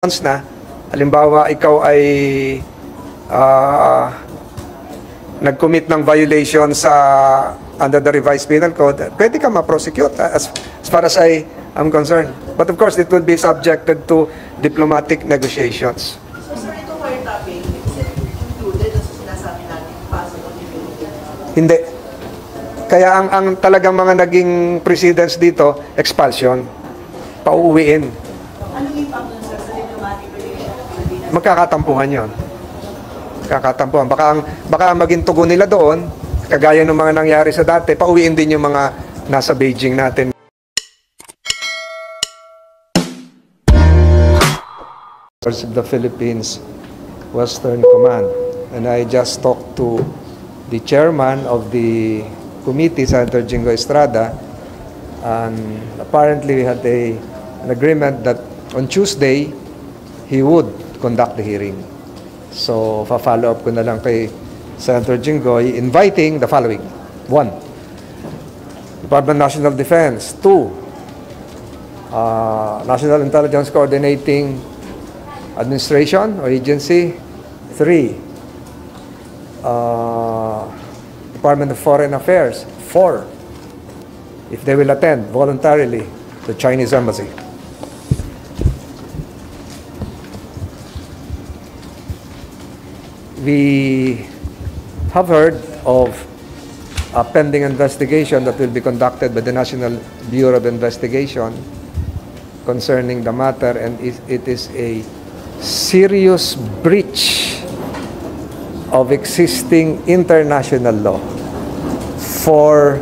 na, halimbawa ikaw ay nag-commit ng violation sa under the revised penal code, pwede ka ma-prosecute as far as I'm concerned. But of course, it would be subjected to diplomatic negotiations. So sir, itong wiretapping, is it included sa sinasabi natin pasok of immunity? Hindi. Kaya ang talagang mga naging precedents dito, expulsion, pauuwiin. Ano yung impact dun sir sa diplomatic relations? Magkakatampuhan yon. Magkakatampuhan. Baka ang maging tugon nila doon, kagaya ng mga nangyari sa dati, pauwiin din yung mga nasa Beijing natin. Of the Philippines Western Command, and I just talked to the chairman of the committee, Senator Jingo Estrada, and apparently we had an agreement that on Tuesday he would conduct the hearing. So fa-follow up ko na lang kay Senator Jinggoy, inviting the following: 1, Department of National Defense; 2, National Intelligence Coordinating Administration or Agency; 3, Department of Foreign Affairs; 4, if they will attend voluntarily, the Chinese Embassy. We have heard of a pending investigation that will be conducted by the National Bureau of Investigation concerning the matter, and it is a serious breach of existing international law for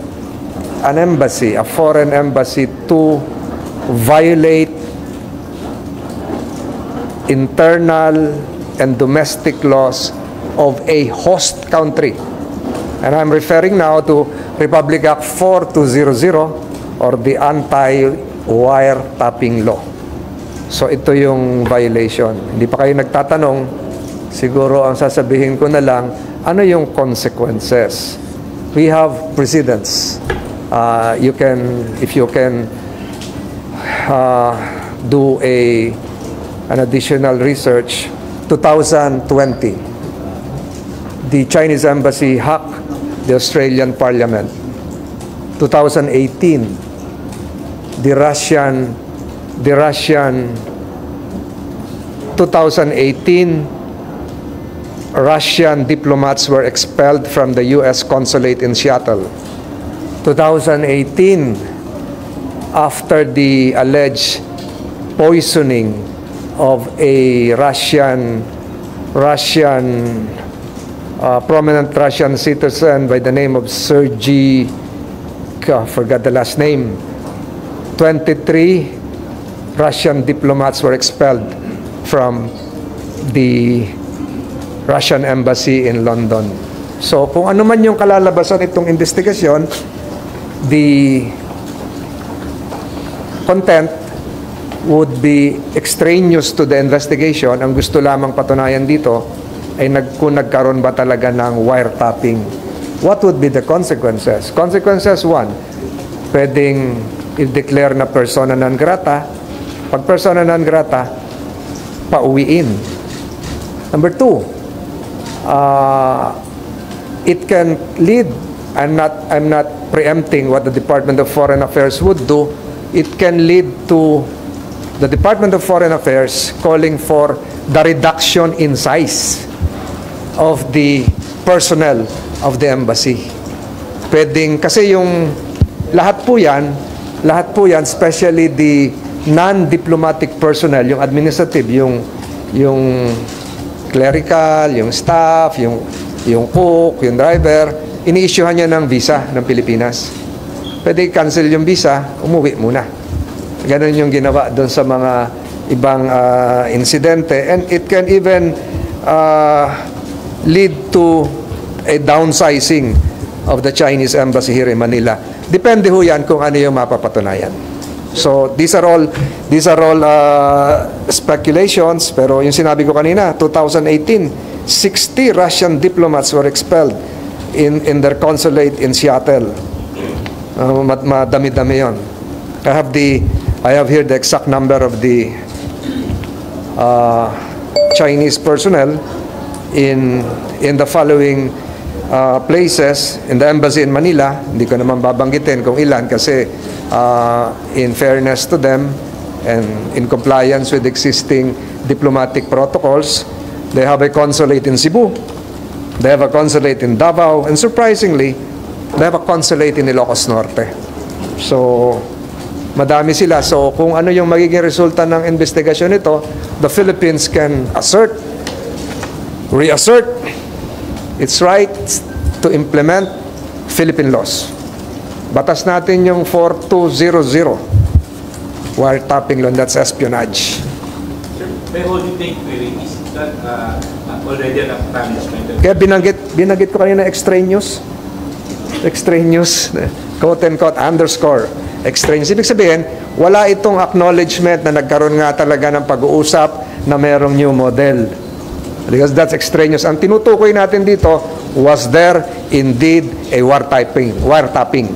an embassy, a foreign embassy, to violate internal and domestic laws of a host country. And I'm referring now to Republic Act 4200, or the anti-wiretapping law. So ito yung violation. Hindi pa kayo nagtatanong, siguro ang sasabihin ko na lang, ano yung consequences? We have precedents. If you can do an additional research. 2020, the Chinese embassy hacked the Australian Parliament. 2018, the Russian 2018, Russian diplomats were expelled from the U.S. consulate in Seattle. 2018, after the alleged poisoning of a prominent Russian citizen by the name of Sergei, I forgot the last name, 23 Russian diplomats were expelled from the Russian embassy in London. So kung ano man yung kalalabasan itong investigasyon, the content would be extraneous to the investigation. Ang gusto lamang patunayan dito ay kung nagkaroon ba talaga ng wiretapping. What would be the consequences? Consequences: 1, pwedeng i-declare na persona non grata. Pag persona non grata, pauwiin. Number 2, it can lead, I'm not preempting what the Department of Foreign Affairs would do, it can lead to the Department of Foreign Affairs calling for the reduction in size of the personnel of the embassy. Pwedeng, kasi yung lahat po yan, especially the non-diplomatic personnel, yung administrative, yung clerical, yung staff, yung cook, yung driver, ini-issuehan niya ng visa ng Pilipinas. Pwede cancel yung visa, umuwi muna. Ganon yung ginawa doon sa mga ibang insidente, and it can even lead to a downsizing of the Chinese embassy here in Manila. Depende ho yan kung ano yung mapapatunayan. So these are all speculations, pero yung sinabi ko kanina, 2018, 60 Russian diplomats were expelled in their consulate in Seattle. Madami-dami yon. I have here the exact number of the Chinese personnel in the following places in the embassy in Manila. Hindi ko naman babanggitin kung ilan kasi in fairness to them and in compliance with existing diplomatic protocols, they have a consulate in Cebu, they have a consulate in Davao, and surprisingly, they have a consulate in Ilocos Norte. So, madami sila. So, kung ano yung magiging resulta ng investigasyon nito, the Philippines can reassert its right to implement Philippine laws. Batas natin yung 4200, wiretapping law, that's espionage. Sir, by holding the inquiry, is that already an acknowledgement? Kaya binanggit ko kanina extraneous, quote and quote, underscore, extraneous. Ibig sabihin, wala itong acknowledgement na nagkaroon nga talaga ng pag-uusap na merong new model. Because that's extraneous. Ang tinutukoy natin dito, was there indeed a wiretapping?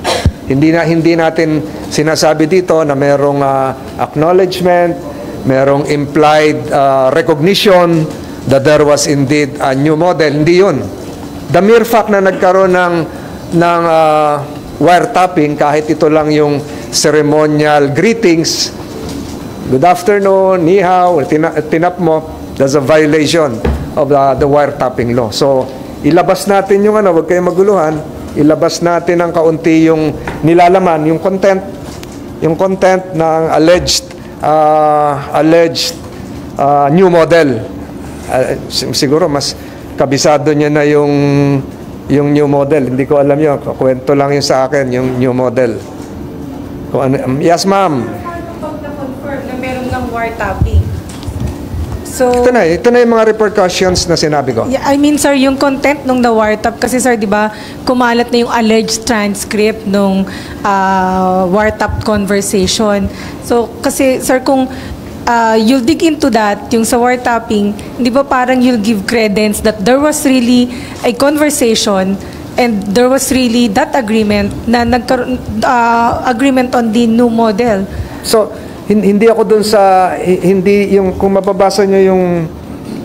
Hindi natin sinasabi dito na merong acknowledgement, merong implied recognition that there was indeed a new model. Hindi yun. The mere fact na nagkaroon ng wiretapping, kahit ito lang yung ceremonial greetings, good afternoon, ni hao, tinap mo, that's a violation of the wiretapping law. So, ilabas natin yung wag kayong maguluhan, ilabas natin ng kaunti yung nilalaman, yung content ng alleged new model. Siguro mas kabisado niya na yung new model. Hindi ko alam yun. Kwento lang yun sa akin, yung new model. Yes, ma'am. Pag na-confirm na meron ng wiretapping. So, Ito na yung mga repercussions na sinabi ko. yeah, I mean, sir, yung content nung na-wiretap, kasi sir, di ba, kumalat na yung alleged transcript nung wiretap conversation. So, kasi, sir, kung you'll dig into that, yung sa wiretapping, di ba parang you'll give credence that there was really a conversation and there was really that agreement na nagkaroon, agreement on the new model. So, hindi ako dun sa, hindi yung, kung mababasa nyo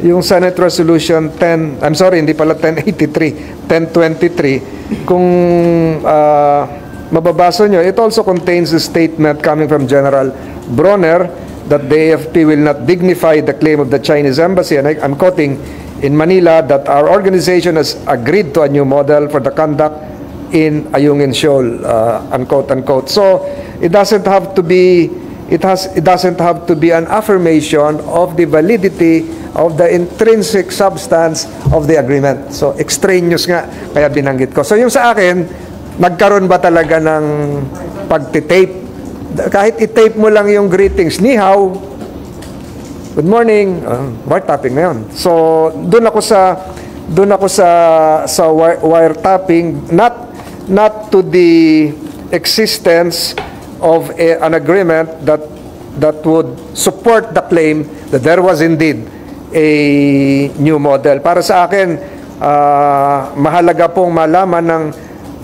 yung Senate Resolution 10, I'm sorry, hindi pala 1083, 1023, kung mababasa nyo, it also contains a statement coming from General Bronner that the AFP will not dignify the claim of the Chinese embassy, and I'm quoting, in Manila, that our organization has agreed to a new model for the conduct in Ayungin Shoal, unquote, unquote. So, it doesn't have to be an affirmation of the validity of the intrinsic substance of the agreement. So, extraneous nga, kaya binanggit ko. So, yung sa akin, nagkaroon ba talaga ng pagtitape? Kahit i-tape mo lang yung greetings, ni hao, good morning, wiretapping na yun. So, doon ako sa wiretapping, not to the existence of an agreement that would support the claim that there was indeed a new model. Para sa akin, mahalaga pong malaman ng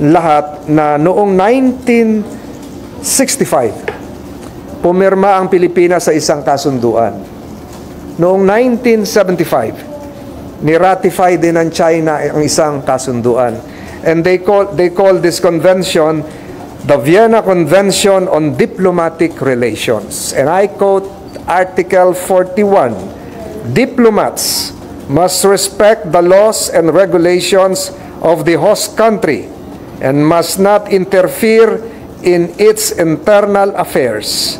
lahat na noong 1965, pumirma ang Pilipinas sa isang kasunduan. Noong 1975, ni-ratify din ng China ang isang kasunduan. And they call this convention the Vienna Convention on Diplomatic Relations. And I quote Article 41, diplomats must respect the laws and regulations of the host country and must not interfere in its internal affairs.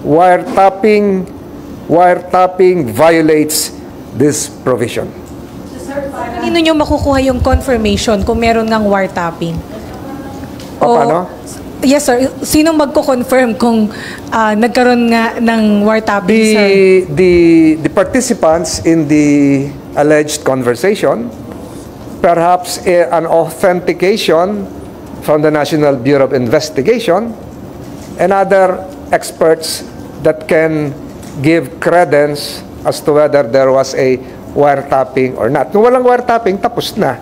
Wiretapping violates this provision. Kanino nyo makukuha yung confirmation kung meron ng wiretapping? Paano? Yes, sir. Sinong magko-confirm kung nagkaroon nga ng wiretapping, sir? The participants in the alleged conversation, perhaps an authentication from the National Bureau of Investigation, and other experts that can give credence as to whether there was a wiretapping or not. Kung walang wiretapping, tapos na.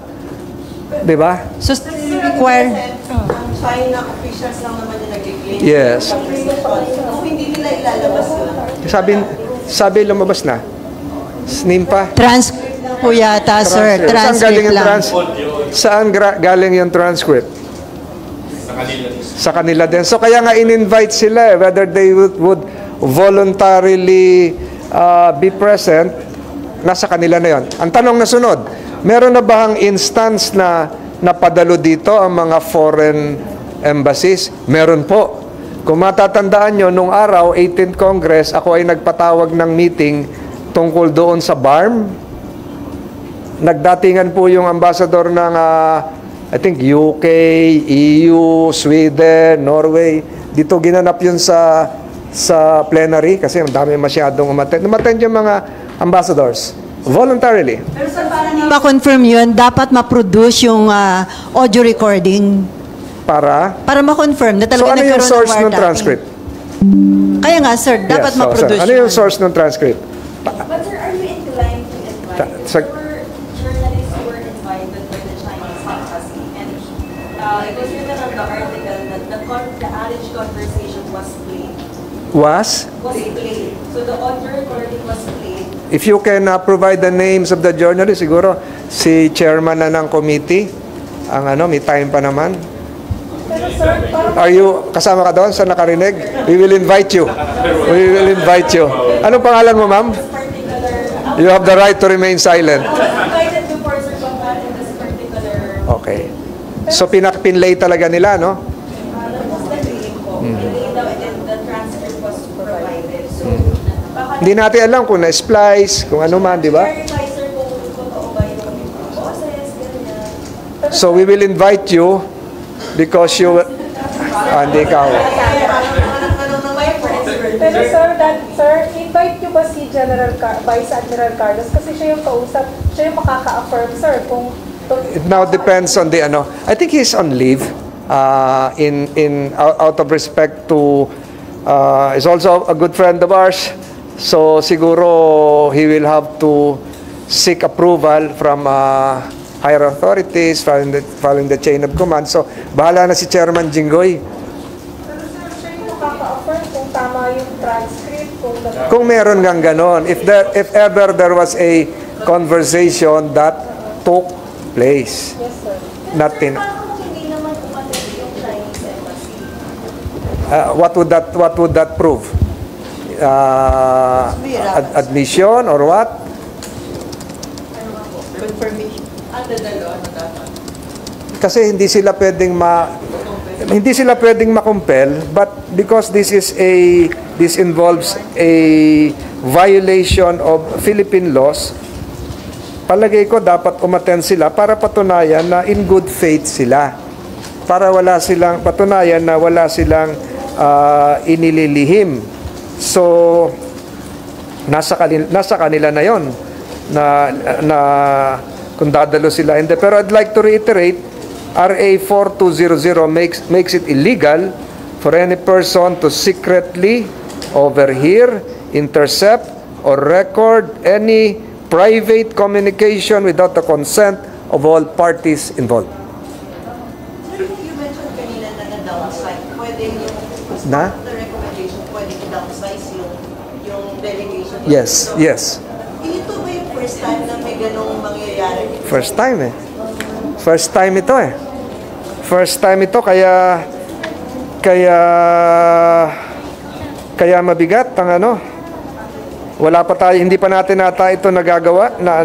Di ba? So, require... Ang China officials lang naman yung nag-claim. Yes. Kung hindi nila ilalabas yun. Sabi lumabas na. NIMPA? Transcript lang po yata, sir. Saan galing Transcript yung lang. Saan galing yung transcript? Sa kanila. Sa kanila din. So kaya nga in-invite sila whether they would voluntarily be present, nasa kanila na yon. Ang tanong na sunod, meron na ba ang instance na napadalo dito ang mga foreign embassies? Meron po. Kung matatandaan nyo, nung araw, 18th Congress, ako ay nagpatawag ng meeting tungkol doon sa BARM. Nagdatingan po yung ambassador ng I think UK, EU, Sweden, Norway. Dito ginanap yun sa plenary kasi ang dami masyadong umattend. Umattend yung mga ambassadors voluntarily. Ma-confirm yun, dapat ma-produce yung audio recording Para ma-confirm na so talaga ano yung nagkaroon source ng ng wiretapping. transcript? Kaya nga, sir, dapat Yes, so, ma-produce sir, ano yung yun. source ng transcript? But sir, are you inclined to advise? Sir- There were journalists who were invited by the Chinese embassy, and it was written on the article that the alleged conversation was played. Was? So the audio recording was played. If you can provide the names of the journalists, siguro si chairman na ng committee, ang may time pa naman. Are you, kasama ka doon sa nakarinig? We will invite you. We will invite you. Anong pangalan mo, ma'am? You have the right to remain silent. Invited before Sir Pangkat in this particular Okay. So pinlay talaga nila, no? that was the claim po. Pinlay daw, and then the transcript was provided. So baka Hindi natin alam kung na-splice, kung ano man, di ba? verify sir kung totoo ba yung boses, ganyan. So we will invite you because you will... hindi ka. Pero sir, invite nyo ba si Vice Admiral Carlos? Kasi siya yung kausap, siya yung makaka-affirm, sir, kung... It now depends on the I think he's on leave. Out of respect to is also a good friend of ours. So siguro he will have to seek approval from higher authorities following the chain of command. So bahala na si Chairman Jinggoy. Pero sir, siya yung makaka-affirm kung tama yung transcript, Kung meron ngang ganon, if ever there was a conversation that took place. Yes, sir. Natin. Paano kung hindi naman umattend yung Chinese embassy? What would that prove? Admission or what? Confirmation. Under the law, ano dapat? Kasi hindi sila pwedeng ma-compel, but because this involves a violation of Philippine laws, palagay ko dapat umattend sila para patunayan na in good faith sila. Para patunayan na wala silang inililihim. So nasa kanila na 'yon na kung dadalo sila. Pero I'd like to reiterate, RA 4200 makes it illegal for any person to secretly overhear, intercept, or record any private communication without the consent of all parties involved. Sir, you mentioned kanina na na-downsize. Pwede yung Na? the recommendation, pwede i-downsize yung delegation. Yes, yes. Ito ba yung first time na may ganong mangyayari? First time First time ito First time ito kaya mabigat ang wala pa tayo, hindi pa natin ito nagagawa na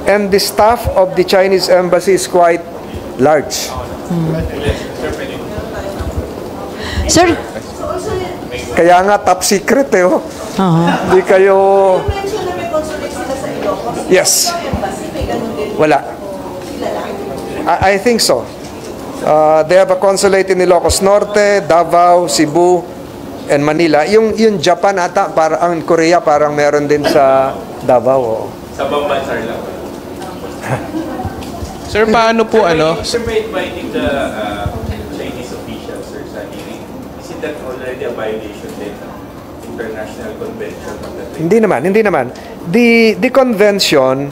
and the staff of the Chinese embassy is quite large. Sir, Kaya nga top secret Hindi kayo You mentioned na may consulate sila sa Ilocos. Yes. Sa embassy, may ganon din. Wala. Sila lang. I think so. They have a consulate in Ilocos Norte, Davao, Cebu, and Manila. Yung Japan ata, ang Korea parang meron din sa Davao. Sa Bambansar lang. Sir, paano po Sir, by inviting the Chinese officials, sir, sa hearing, isn't that already a violation din ng international convention on the Hindi naman. The convention,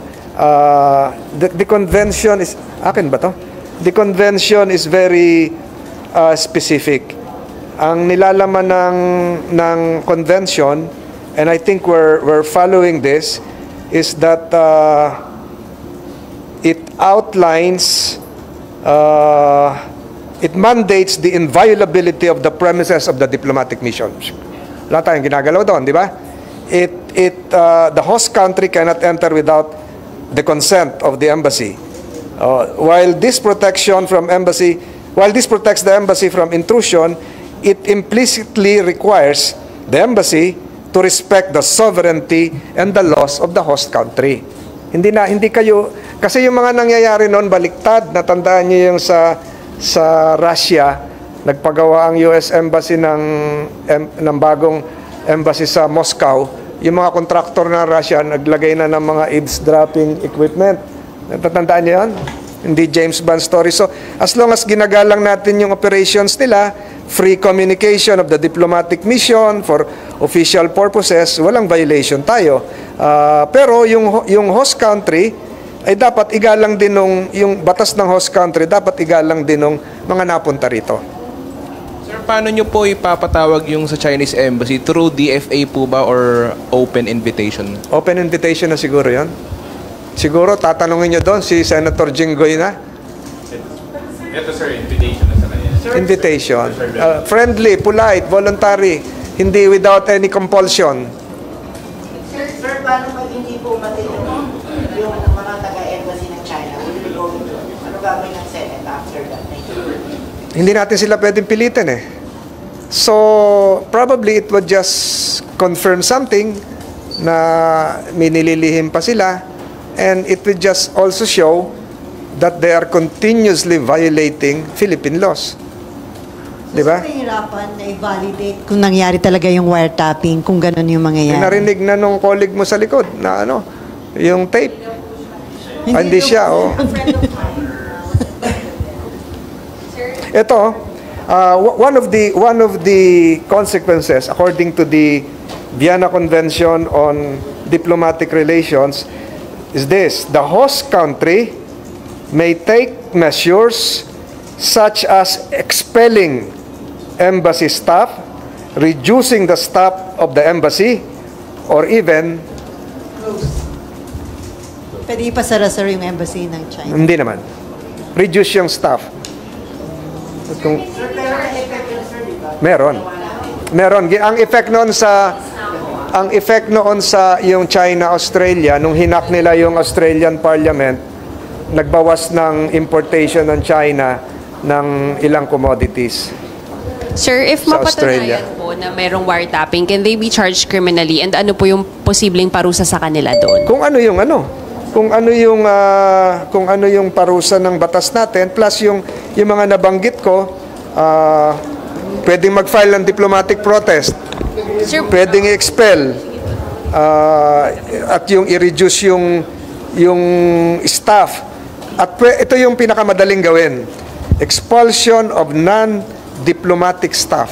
the convention is, akin ba to? The convention is very specific. Ang nilalaman ng convention and I think we're following this, is that it outlines, it mandates the inviolability of the premises of the diplomatic mission. Wala tayong ginagalaw doon, di ba? The host country cannot enter without the consent of the embassy. While this protects the embassy from intrusion, it implicitly requires the embassy to respect the sovereignty and the laws of the host country. Hindi kayo, kasi yung mga nangyayari noon baliktad, natandaan niyo yung sa Russia, nagpagawa ang US Embassy ng bagong embassy sa Moscow. Yung mga kontraktor ng Russia naglagay na ng mga eavesdropping equipment. Natatandaan niyo yan? Hindi James Bond story. So, as long as ginagalang natin yung operations nila, free communication of the diplomatic mission for official purposes, walang violation tayo. Pero yung host country ay dapat igalang din yung batas ng host country, dapat igalang din ng mga napunta rito. Sir, paano nyo po ipapatawag yung sa Chinese Embassy? Through DFA po ba or open invitation? Open invitation na siguro yon. Siguro tatanungin nyo doon si Senator Jinggoy na. Ito sir, invitation na sa kanya. Invitation. Friendly, polite, voluntary, hindi without any compulsion. Sir, paano pag hindi po umatay yung mga taga-embassy ng China? Ano gagawin ng Senate after that? Hindi natin sila pwedeng pilitin eh. So, probably it would just confirm something na minililihim pa sila, and it would just also show that they are continuously violating Philippine laws. Di ba? Mahirapan na i-validate kung nangyari talaga yung wiretapping, kung ganun yung mangyayari. Narinig na nung colleague mo sa likod na yung tape. Hindi siya, oh. Ito, one of the consequences, according to the Vienna Convention on Diplomatic Relations, is this: the host country may take measures such as expelling embassy staff, reducing the staff of the embassy, or even... Pwede ipasara, sir, yung embassy ng China. Hindi naman. Reduce yung staff. Kung, meron. Ang effect noon sa yung China-Australia, nung hinak nila yung Australian Parliament, nagbawas ng importation ng China ng ilang commodities. Sir, if Sa Australia. mapatunayan po na mayroong wiretapping, can they be charged criminally? And ano po yung posibleng parusa sa kanila doon? Kung ano yung parusa ng batas natin, plus yung mga nabanggit ko, pwedeng mag-file ng diplomatic protest, Sir, pwedeng i-expel, at yung i-reduce yung staff. At ito yung pinakamadaling gawin: expulsion of non-diplomatic staff,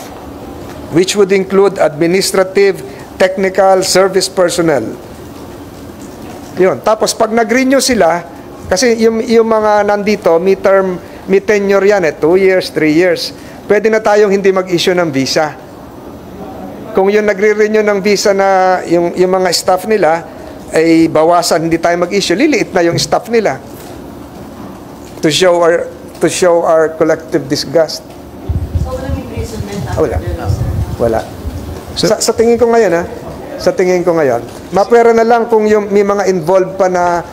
which would include administrative, technical, service personnel. Yun. Tapos pag nag-renew sila, kasi yung mga nandito, may tenure yan 2 years, 3 years. Pwede na tayong hindi mag-issue ng visa. Kung yung nagre-renew ng visa na yung mga staff nila ay bawasan, hindi tayo mag-issue, liliit na yung staff nila. To show our collective disgust. So, walang imprisonment Wala. Wala. Sa tingin ko ngayon, sa tingin ko ngayon, mapwera na lang kung may mga involved pa na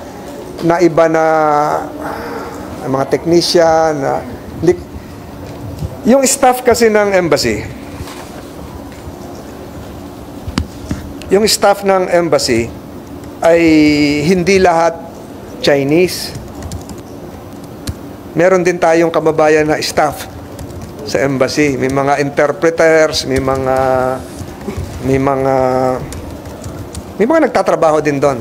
iba na mga technician, yung staff kasi ng embassy, ay hindi lahat Chinese. Meron din tayong kababayan na staff sa embassy. May mga interpreters, may mga nagtatrabaho din doon,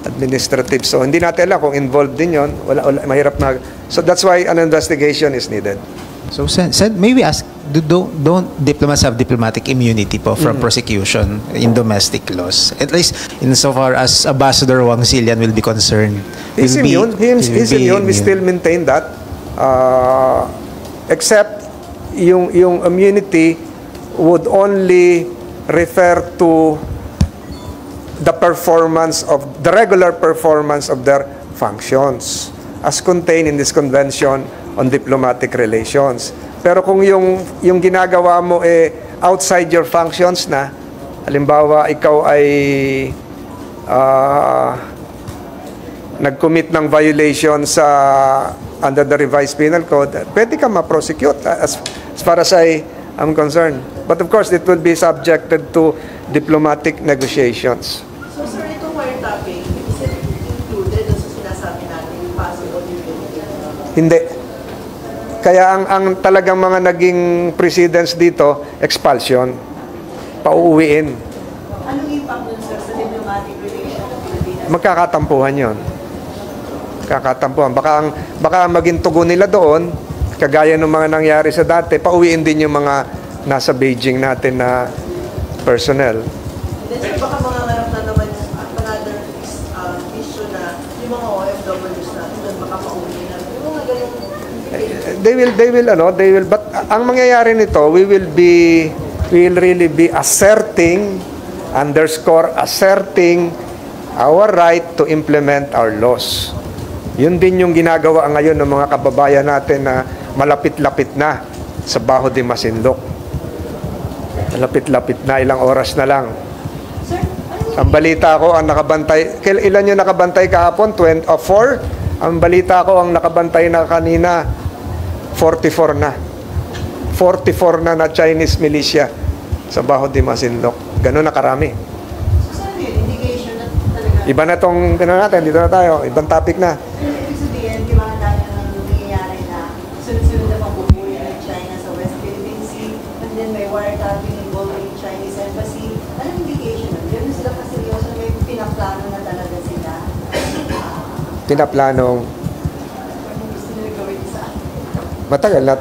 administrative. So hindi natin alam kung involved din yon. Wala, mahirap na. So that's why an investigation is needed. So, may we ask, don't diplomats have diplomatic immunity po from prosecution in domestic laws? At least insofar as Ambassador Wang Zilian will be concerned. He's immune. We still maintain that. Except yung immunity would only refer to the regular performance of their functions as contained in this Convention on Diplomatic Relations. Pero kung yung ginagawa mo outside your functions na, halimbawa ikaw ay nag-commit ng violation sa under the revised penal code, pwede ka ma-prosecute as far as I'm concerned. But of course, it will be subjected to diplomatic negotiations. So sir, itong wiretapping, is it included sa sinasabi natin yung possible immunity? Hindi. Kaya ang talagang mga naging precedents dito, expulsion, pauuwiin. Anong impact dun sir sa diplomatic relation ng Pilipinas? Magkakatampuhan yon. Kakatampuhan. Baka maging tugon nila doon, kagaya ng mga nangyari sa dati, pauwiin din yung mga nasa Beijing natin na personnel. Then sir, baka mga ngarap na naman another issue na yung mga OFWs natin doon baka pauwi na. Yung mga ganun. They will, but ang mangyayari nito, we will really be asserting our right to implement our laws. Yun din yung ginagawa ngayon ng mga kababayan natin na malapit-lapit na sa Baho de Masinloc. Malapit-lapit na, ilang oras na lang. Ang balita ko, ang nakabantay, ilan yung nakabantay kahapon? 4? Ang balita ko, ang nakabantay na kanina, 44 na. 44 na Chinese militia sa Baho de Masinloc. Ganun na karami. So sir, indication na talaga. Iba na tong, natin, dito na tayo. Ibang topic na. Ibig sabihin, di ba dahil na nangyayari na sunod-sunod na pagbubuhay ng China sa West Philippine Sea, and then may wiretapping involving Chinese embassy. Anong indication na? Ganun sila kaseryoso na may pinaplano na talaga sila. Pinaplanong. Anong gusto nila gawin sa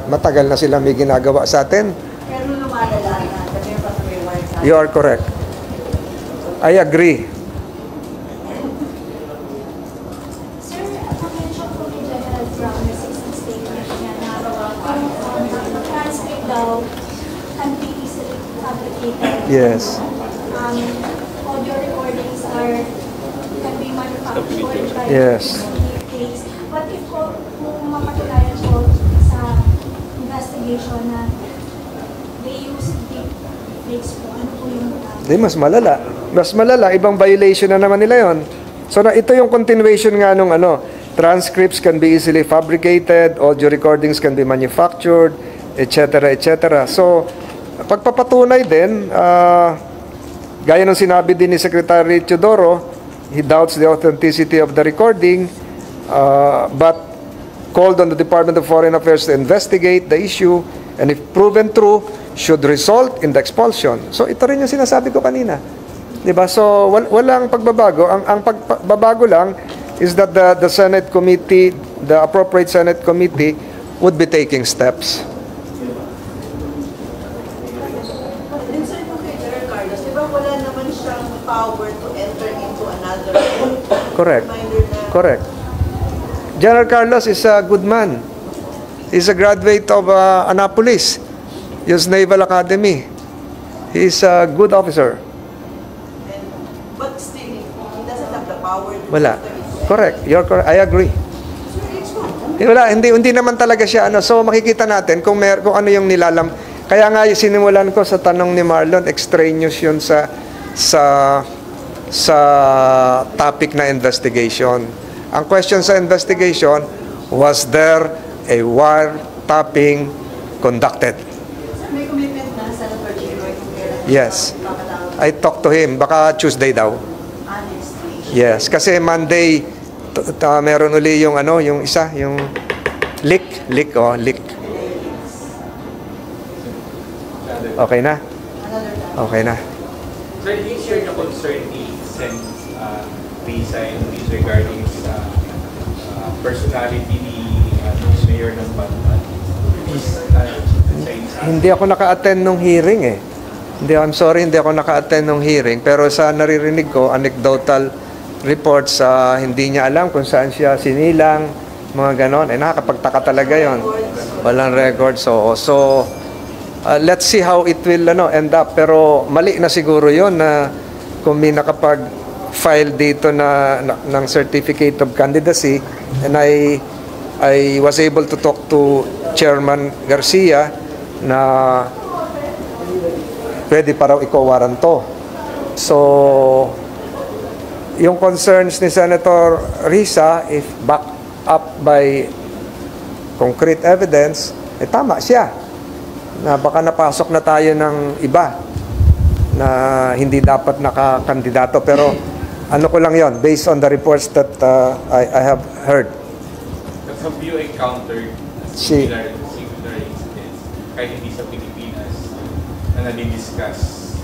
Matagal na sila may ginagawa sa atin. pero lumalala na, kasi pa may wiretapping. You are correct. I agree. Sir, mention po ni General Brown na 16 statement niya na kung transcript daw can be easily fabricated. Yes. Audio recordings can be manufactured by Yes. case. But if kung mapatunayan po sa investigation na they use deep fakes po, ano po yung Di, mas malala. Mas malala. Ibang violation na naman nila yon. So ito yung continuation nga nung transcripts can be easily fabricated, audio recordings can be manufactured, etc. etc. So pagpapatunay din, gaya ng sinabi din ni Secretary Teodoro, he doubts the authenticity of the recording, but called on the Department of Foreign Affairs to investigate the issue, and if proven true, should result in the expulsion. So ito rin yung sinasabi ko kanina. Diba? So walang pagbabago. Ang pagbabago lang is that the Senate committee, the appropriate Senate committee would be taking steps. Din sir, kung kay General Carlos, di ba wala naman siyang power to enter into another Correct. reminder na Correct. General Carlos is a good man. He's a graduate of Annapolis, U.S. Naval Academy. He's a good officer. but still, he doesn't have the power to Wala. enter into Correct. You're correct. I agree. Wala, hindi naman talaga siya So makikita natin kung ano yung nilalam. Kaya nga sinimulan ko sa tanong ni Marlon, extraneous yun sa topic na investigation. Ang question sa investigation, was there a wiretapping conducted? Sir, may commitment na Senator Chiroy kung kailan Yes. papatawag. I talked to him, baka Tuesday daw. Honestly. Yes, kasi Monday meron uli yung yung isa, yung leak. Okay na? Okay na. Sir, do you share the concern ni Sen. Risa regarding sa personality ni Mayor ng Batman? Hindi ako naka-attend nung hearing eh. I'm sorry, hindi ako naka-attend nung hearing. Pero sa naririnig ko, anecdotal reports, hindi niya alam kung saan siya sinilang, mga ganon. Nakakapagtaka talaga yon. Walang records. So let's see how it will end up. Pero mali na siguro yon na kung may file dito ng certificate of candidacy, and I was able to talk to Chairman Garcia na pwede pa raw ikawaran to. So, yung concerns ni Senator Risa, if backed up by concrete evidence, tama siya. Na baka napasok na tayo ng iba na hindi dapat nakakandidato. Pero ano ko lang yon based on the reports that I have heard. But have you encountered similar incidents kahit hindi sa Pilipinas na nadidiscuss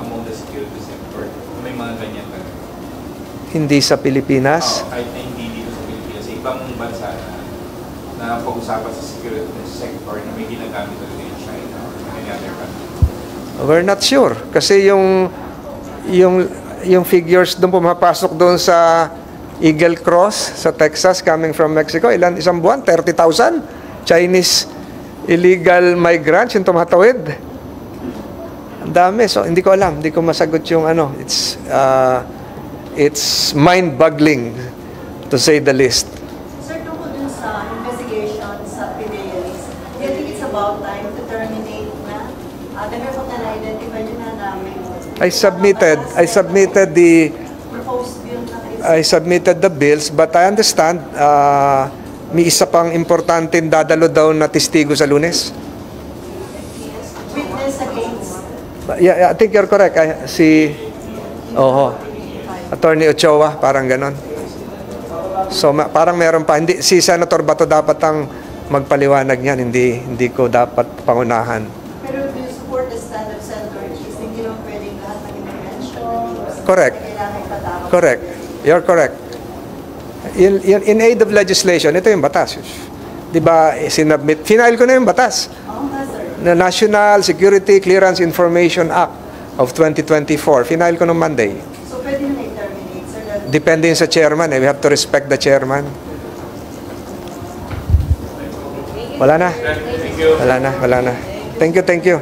among the security sector? May mga ganyan talaga? Hindi sa Pilipinas? Kahit na hindi dito sa Pilipinas. Sa ibang bansa na pag-usapan sa security sector na may ginagamit talaga yung China or any other country. We're not sure. Kasi yung figures doon pumapasok doon sa Eagle Cross sa Texas coming from Mexico, isang buwan, 30,000 Chinese illegal migrants yung tumatawid. Ang dami. So, hindi ko alam. Hindi ko masagot yung ano. It's mind-boggling to say the least. Sir, tungkol dun sa investigation sa Pideiris, do you think it's about time to terminate na? Dahil po na-identify nyo na namin. I submitted the proposed bill na kayo. I submitted the bills, but I understand may isa pang importanteng dadalo daw na testigo sa Lunes. Witness against. Yeah, I think you're correct. Attorney Ochoa, parang ganon. So parang meron pa. Hindi, si Senator Bato dapat ang magpaliwanag niyan, hindi ko dapat pangunahan. Pero do you support the stand of Senator Cheese? Hindi lang pwedeng lahat ng intervention. Correct. Kailangan ipatawag. Correct. You're correct. In aid of legislation, ito yung batas. Di ba, sinubmit, final ko na yung batas. Oo nga, sir. The National Security Clearance Information Act of 2024. Final ko noong Monday. So pwede na i-terminate, sir. Depende yun sa chairman. We have to respect the chairman. Wala na. Thank you. Wala na. Thank you. Thank you.